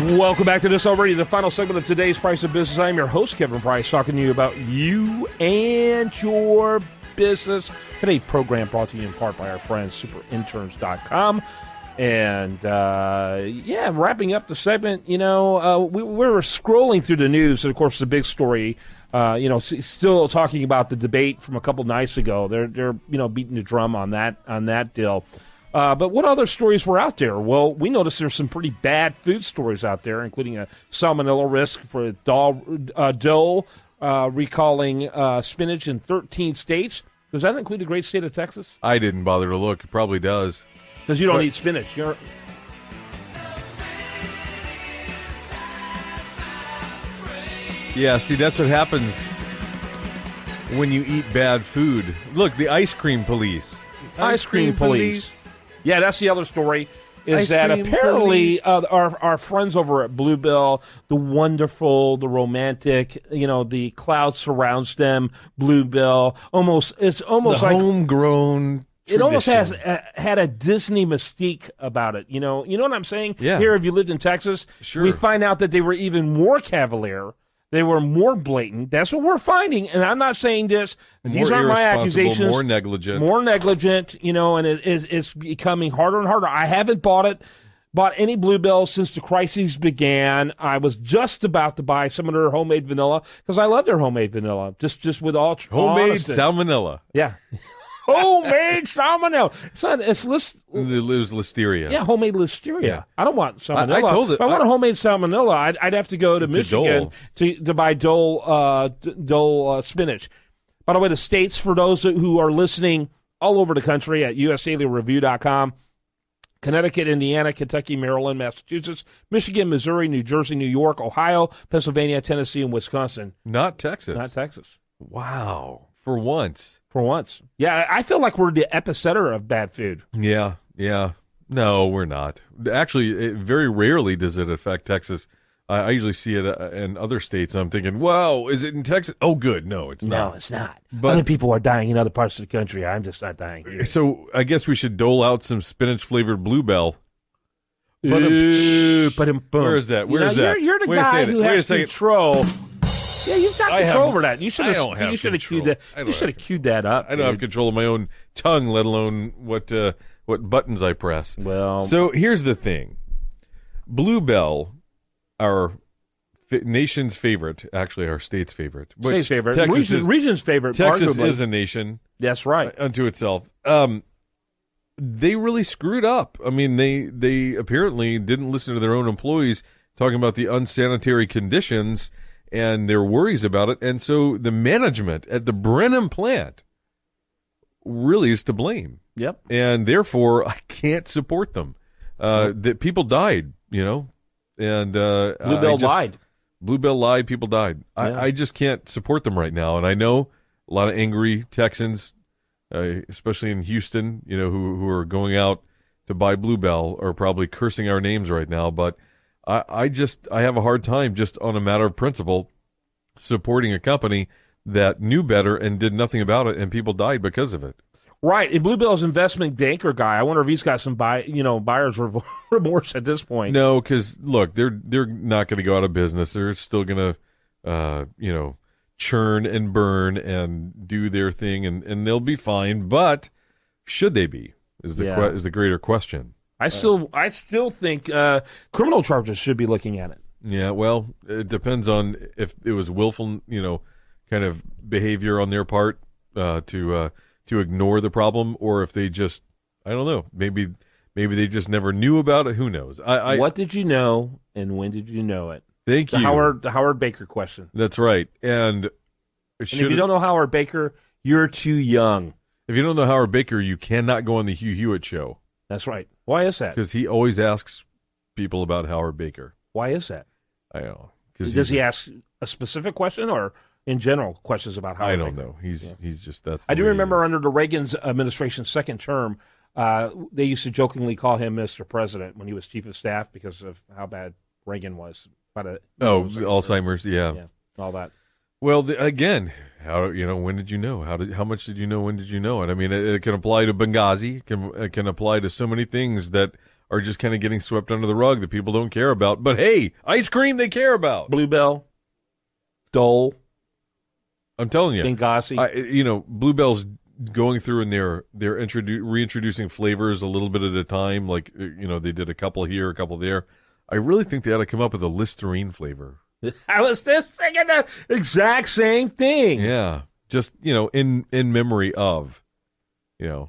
Welcome back to this already, the final segment of today's Price of Business. I'm your host, Kevin Price, talking to you about you and your business. Today's program brought to you in part by our friends, superinterns.com. And, wrapping up the segment, we were scrolling through the news, and, of course, the big story, still talking about the debate from a couple nights ago. They're beating the drum on that deal. But what other stories were out there? Well, we noticed there's some pretty bad food stories out there, including a salmonella risk for Dole recalling spinach in 13 states. Does that include the great state of Texas? I didn't bother to look. It probably does. Because you don't eat spinach. Yeah, see, that's what happens when you eat bad food. Look, the ice cream police. Ice cream police. Yeah, that's the other story, is that apparently our friends over at Bluebell, the wonderful, the romantic, the cloud surrounds them, Bluebell, it's almost the like homegrown it almost has tradition. had a Disney mystique about it. You know what I'm saying? Yeah. Here, if you lived in Texas, Sure. we find out that they were even more cavalier. They were more blatant. That's what we're finding. And I'm not saying this. These aren't my accusations. More negligent. And it's becoming harder and harder. I haven't bought any Bluebell since the crisis began. I was just about to buy some of their homemade vanilla because I love their homemade vanilla. Just with all Homemade honesty. salmonella. Yeah. Homemade salmonella. It was listeria. Yeah, homemade listeria. Yeah. I don't want salmonella. I told it. If I want a homemade salmonella, I'd have to go to Michigan to buy Dole spinach. By the way, the states, for those who are listening all over the country at usdailyreview.com, Connecticut, Indiana, Kentucky, Maryland, Massachusetts, Michigan, Missouri, New Jersey, New York, Ohio, Pennsylvania, Tennessee, and Wisconsin. Not Texas. Not Texas. Wow. For once. Yeah, I feel like we're the epicenter of bad food. Yeah. No, we're not. Actually, very rarely does it affect Texas. I usually see it in other states. I'm thinking, wow, is it in Texas? Oh, good. No, it's not. No, it's not. But other people are dying in other parts of the country. I'm just not dying here. So I guess we should dole out some spinach-flavored Bluebell. Where is that? Where is that? You're the guy who has control. Yeah, you've got control over that. You should have queued that. You should have queued that up. I don't have control of my own tongue, let alone what buttons I press. Well, so here's the thing: Bluebell, our nation's favorite, actually our state's favorite, state's favorite, region's favorite. Texas arguably. is a nation. That's right, unto itself. They really screwed up. I mean, they apparently didn't listen to their own employees talking about the unsanitary conditions and their worries about it. And so the management at the Brenham plant really is to blame. Yep. And therefore, I can't support them. That people died, and Bluebell lied. Bluebell lied. People died. Yeah. I just can't support them right now. And I know a lot of angry Texans, especially in Houston, who are going out to buy Bluebell are probably cursing our names right now. But I have a hard time just on a matter of principle supporting a company that knew better and did nothing about it, and people died because of it. Right. And Bluebell's investment banker guy, I wonder if he's got some buyer's remorse at this point. No, because look, they're not going to go out of business. They're still going to churn and burn and do their thing, and they'll be fine. But should they be? Is the greater question. I still think criminal charges should be looking at it. Yeah, well, it depends on if it was willful, kind of behavior on their part to ignore the problem, or if they just, I don't know, maybe they just never knew about it. Who knows? What did you know, and when did you know it? Thank you. The Howard Baker question. That's right. And if you don't know Howard Baker, you're too young. If you don't know Howard Baker, you cannot go on the Hugh Hewitt show. That's right. Why is that? Because he always asks people about Howard Baker. Why is that? I don't know. Does he ask a specific question or in general questions about Howard Baker? I don't know. He's just that's. I do remember under the Reagan's administration's second term, they used to jokingly call him Mr. President when he was chief of staff because of how bad Reagan was. Alzheimer's, yeah, all that. Well, again, when did you know? How much did you know? When did you know it? I mean, it can apply to Benghazi. It can apply to so many things that are just kind of getting swept under the rug that people don't care about. But hey, ice cream they care about. Bluebell, Dole. I'm telling you, Benghazi. Bluebell's going through and they're reintroducing flavors a little bit at a time. Like they did a couple here, a couple there. I really think they ought to come up with a Listerine flavor. I was just thinking the exact same thing. Yeah, just in memory of, yeah,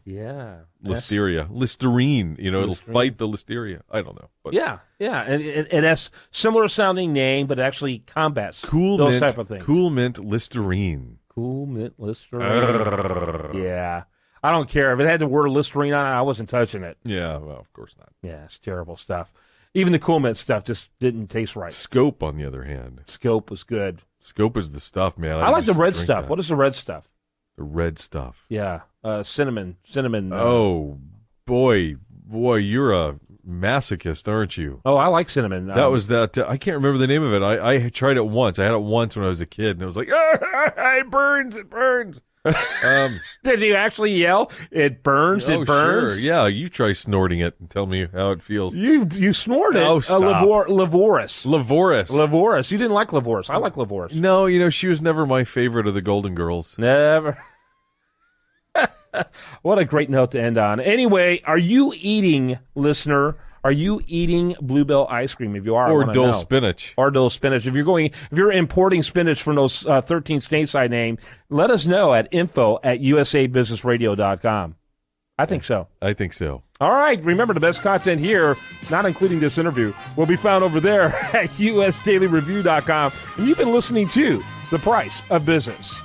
Listeria, Listerine. It'll fight the Listeria. I don't know, but yeah, and it has similar sounding name, but it actually combats Cool those mint, type of things. Cool Mint Listerine. Cool Mint Listerine. Yeah, I don't care if it had the word Listerine on it. I wasn't touching it. Yeah, well, of course not. Yeah, it's terrible stuff. Even the Cool Mint stuff just didn't taste right. Scope, on the other hand. Scope was good. Scope is the stuff, man. I like the red stuff. That. What is the red stuff? The red stuff. Yeah, cinnamon. Oh, boy, you're a masochist, aren't you? Oh, I like cinnamon. That was that. I can't remember the name of it. I tried it once. I had it once when I was a kid, and I was like, it burns, it burns. Did you actually yell? It burns. It burns. Sure. Yeah, you try snorting it and tell me how it feels. You snorted. Oh, stop. Levoris. You didn't like Levoris. I like Levoris. No, she was never my favorite of the Golden Girls. Never. What a great note to end on. Anyway, are you eating, listener? Are you eating Bluebell ice cream? If you are, or Dole spinach. Or Dole spinach. If you're importing spinach from those 13 stateside names, let us know at info@usabusinessradio.com. I think so. I think so. All right. Remember, the best content here, not including this interview, will be found over there at usdailyreview.com. And you've been listening to The Price of Business.